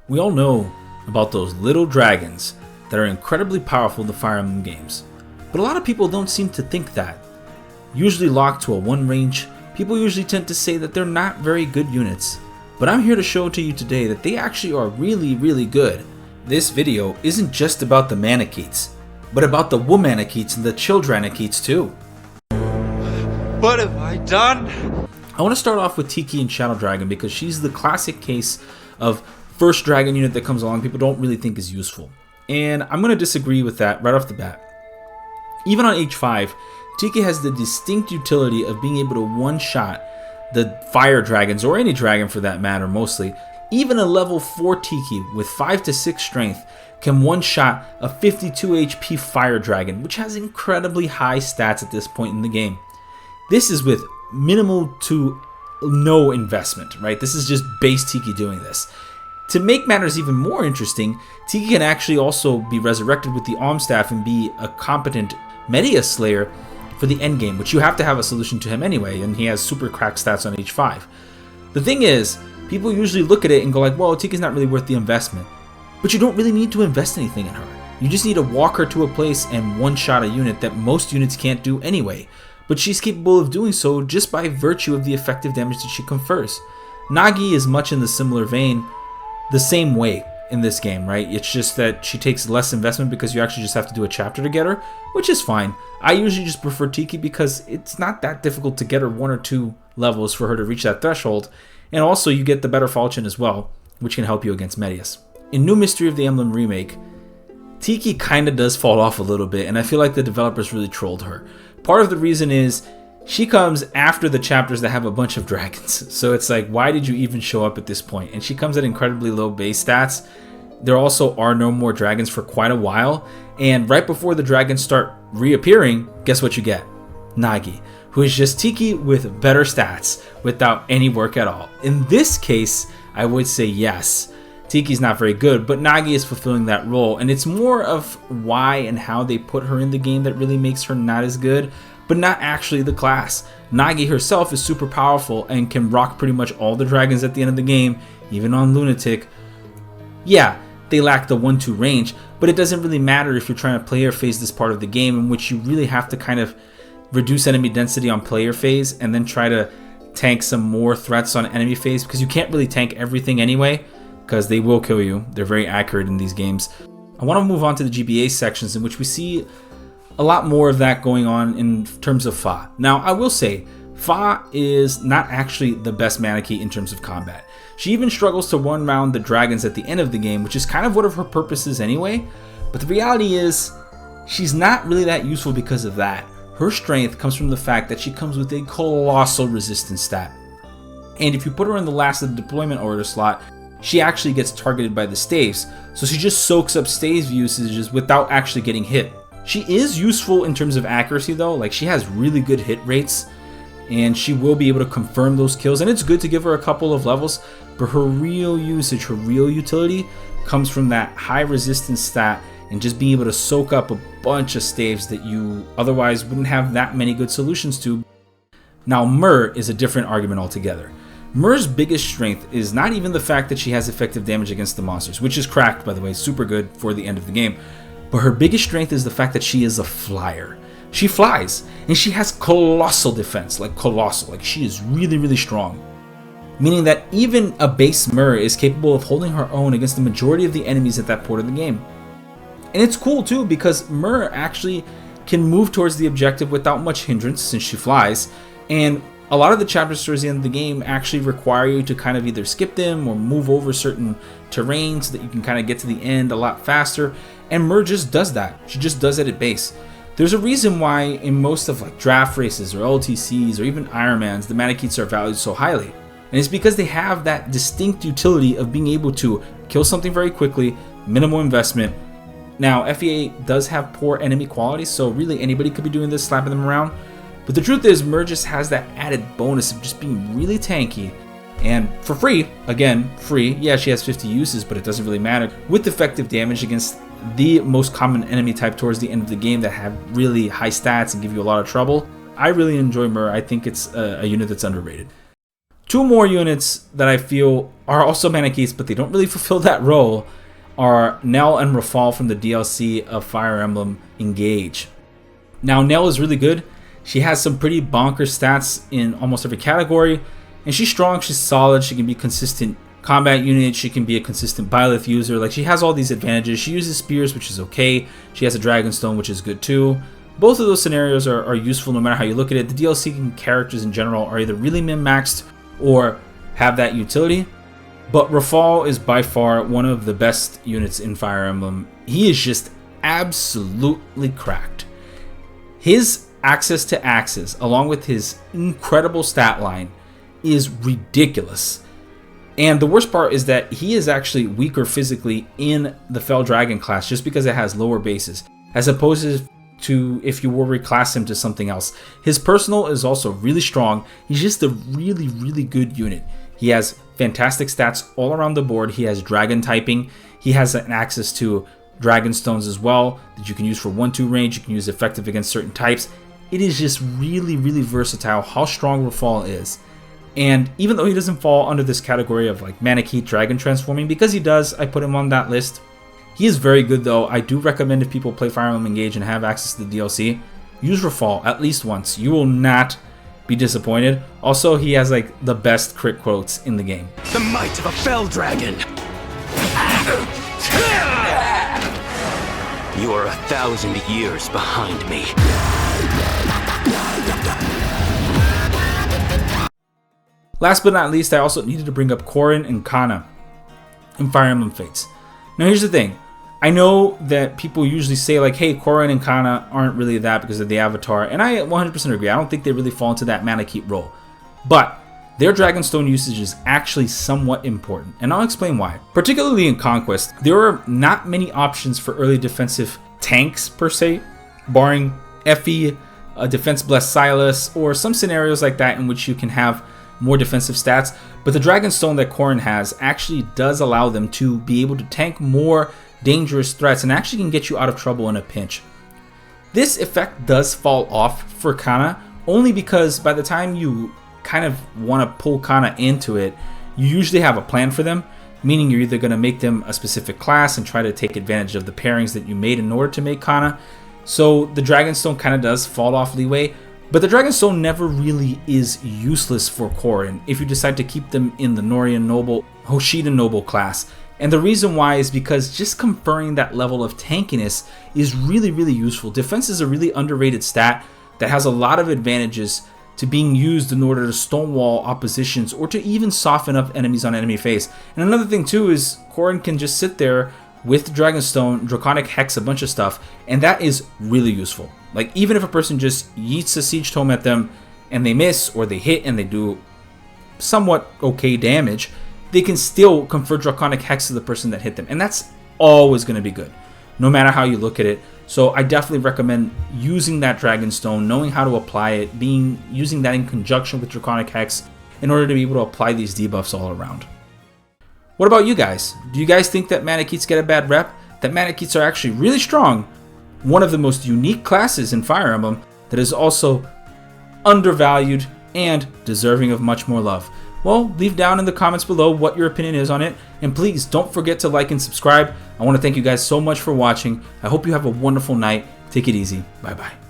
We all know about those little dragons that are incredibly powerful in the Fire Emblem games, but a lot of people don't seem to think that. Usually locked to a 1 range, people usually tend to say that they're not very good units, but I'm here to show to you today that they actually are really good. This video isn't just about the Manaketes, but about the Womanaketes and the Childranaketes too. What have I done? I want to start off with Tiki and Shadow Dragon because she's the classic case of first dragon unit that comes along people don't really think is useful. And I'm going to disagree with that right off the bat. Even on H5, Tiki has the distinct utility of being able to one-shot the fire dragons, or any dragon for that matter mostly. Even a level 4 Tiki with 5 to 6 strength can one-shot a 52 HP fire dragon, which has incredibly high stats at this point in the game. This is with minimal to no investment, right? This is just base Tiki doing this. To make matters even more interesting, Tiki can actually also be resurrected with the Alm Staff and be a competent Media Slayer for the endgame, which you have to have a solution to him anyway, and he has super cracked stats on H5. The thing is, people usually look at it and go like, well, Tiki's not really worth the investment. But you don't really need to invest anything in her. You just need to walk her to a place and one-shot a unit that most units can't do anyway. But she's capable of doing so just by virtue of the effective damage that she confers. Nagi is much in the similar vein, the same way in this game, right? It's just that she takes less investment because you actually just have to do a chapter to get her, which is fine. I usually just prefer Tiki because it's not that difficult to get her 1 or 2 levels for her to reach that threshold, and also you get the better fortune as well, which can help you against Medias. In New Mystery of the Emblem Remake, Tiki kinda does fall off a little bit, and I feel like the developers really trolled her. Part of the reason is she comes after the chapters that have a bunch of dragons. So it's like, why did you even show up at this point? And she comes at incredibly low base stats. There also are no more dragons for quite a while. And right before the dragons start reappearing, guess what you get? Nagi, who is just Tiki with better stats without any work at all. In this case, I would say yes. Tiki's not very good, but Nagi is fulfilling that role. And it's more of why and how they put her in the game that really makes her not as good, but not actually the class. Nagi herself is super powerful and can rock pretty much all the dragons at the end of the game, even on Lunatic. Yeah, they lack the 1-2 range, but it doesn't really matter if you're trying to player phase this part of the game, in which you really have to kind of reduce enemy density on player phase and then try to tank some more threats on enemy phase, because you can't really tank everything anyway, because they will kill you. They're very accurate in these games. I want to move on to the GBA sections, in which we see a lot more of that going on in terms of Fa. Now, I will say, Fa is not actually the best Manakete in terms of combat. She even struggles to run around the dragons at the end of the game, which is kind of one of her purposes anyway. But the reality is, she's not really that useful because of that. Her strength comes from the fact that she comes with a colossal resistance stat. And if you put her in the last of the deployment order slot, she actually gets targeted by the staves. So she just soaks up staves usages without actually getting hit. She is useful in terms of accuracy though, like she has really good hit rates and she will be able to confirm those kills, and it's good to give her a couple of levels, but her real usage, her real utility comes from that high resistance stat and just being able to soak up a bunch of staves that you otherwise wouldn't have that many good solutions to. Now Myrrh is a different argument altogether. Myrrh's biggest strength is not even the fact that she has effective damage against the monsters, which is cracked by the way, super good for the end of the game. But her biggest strength is the fact that she is a flyer. She flies, and she has colossal defense, like colossal, like she is really strong. Meaning that even a base Myrrh is capable of holding her own against the majority of the enemies at that point of the game. And it's cool too, because Myrrh actually can move towards the objective without much hindrance since she flies, and a lot of the chapters towards the end of the game actually require you to kind of either skip them or move over certain terrains so that you can kind of get to the end a lot faster. And Myrrh just does that. She just does it at base. There's a reason why in most of like draft races or LTCs or even Ironmans, the Manaketes are valued so highly. And it's because they have that distinct utility of being able to kill something very quickly, minimal investment. Now, FEA does have poor enemy quality, so really anybody could be doing this, slapping them around. But the truth is, Myrrh just has that added bonus of just being really tanky. And for free, again, free, yeah, she has 50 uses, but it doesn't really matter. With effective damage against the most common enemy type towards the end of the game that have really high stats and give you a lot of trouble, I really enjoy Myrrh. I think it's a unit that's underrated. Two more units that I feel are also Manaketes, but they don't really fulfill that role, are Nel and Rafal from the DLC of Fire Emblem Engage. Now, Nel is really good. She has some pretty bonkers stats in almost every category, and she's strong, she's solid, she can be a consistent combat unit, she can be a consistent Byleth user. Like, she has all these advantages. She uses spears, which is okay. She has a Dragonstone, which is good too. Both of those scenarios are useful no matter how you look at it. The DLC characters in general are either really min-maxed or have that utility. But Rafal is by far one of the best units in Fire Emblem. He is just absolutely cracked. His access to axes, along with his incredible stat line, is ridiculous. And the worst part is that he is actually weaker physically in the Fell Dragon class just because it has lower bases, as opposed to if you were to reclass him to something else. His personal is also really strong. He's just a really, really good unit. He has fantastic stats all around the board. He has dragon typing. He has an access to dragon stones as well that you can use for 1-2 range. You can use effective against certain types. It is just really, really versatile how strong Rafal is. And even though he doesn't fall under this category of like Manakete dragon transforming, because he does, I put him on that list. He is very good though. I do recommend if people play Fire Emblem Engage and have access to the DLC, use Rafal at least once. You will not be disappointed. Also, he has like the best crit quotes in the game. The might of a fell dragon. You are 1,000 years behind me. Last but not least, I also needed to bring up Corrin and Kana in Fire Emblem Fates. Now here's the thing. I know that people usually say like, hey, Corrin and Kana aren't really that because of the avatar, and I 100% agree. I don't think they really fall into that Manakete role. But their Dragonstone usage is actually somewhat important, and I'll explain why. Particularly in Conquest, there are not many options for early defensive tanks per se, barring Effie, Defense Blessed Silas, or some scenarios like that in which you can have more defensive stats. But the Dragonstone that Corrin has actually does allow them to be able to tank more dangerous threats and actually can get you out of trouble in a pinch. This effect does fall off for Kana only because by the time you kind of want to pull Kana into it, you usually have a plan for them, meaning you're either going to make them a specific class and try to take advantage of the pairings that you made in order to make Kana. So the Dragonstone kind of does fall off leeway, but the Dragonstone never really is useless for Corrin if you decide to keep them in the Noria Noble, Hoshida Noble class. And the reason why is because just conferring that level of tankiness is really, really useful. Defense is a really underrated stat that has a lot of advantages to being used in order to stonewall oppositions or to even soften up enemies on enemy face. And another thing too is Corrin can just sit there with Dragonstone, Draconic Hex, a bunch of stuff, and that is really useful. Like, even if a person just yeets a Siege Tome at them and they miss, or they hit and they do somewhat okay damage, they can still confer Draconic Hex to the person that hit them, and that's always going to be good, no matter how you look at it. So I definitely recommend using that Dragonstone, knowing how to apply it, using that in conjunction with Draconic Hex in order to be able to apply these debuffs all around. What about you guys? Do you guys think that Manaketes get a bad rep? That Manaketes are actually really strong? One of the most unique classes in Fire Emblem that is also undervalued and deserving of much more love. Well, leave down in the comments below what your opinion is on it, and please don't forget to like and subscribe. I want to thank you guys so much for watching. I hope you have a wonderful night. Take it easy. Bye bye.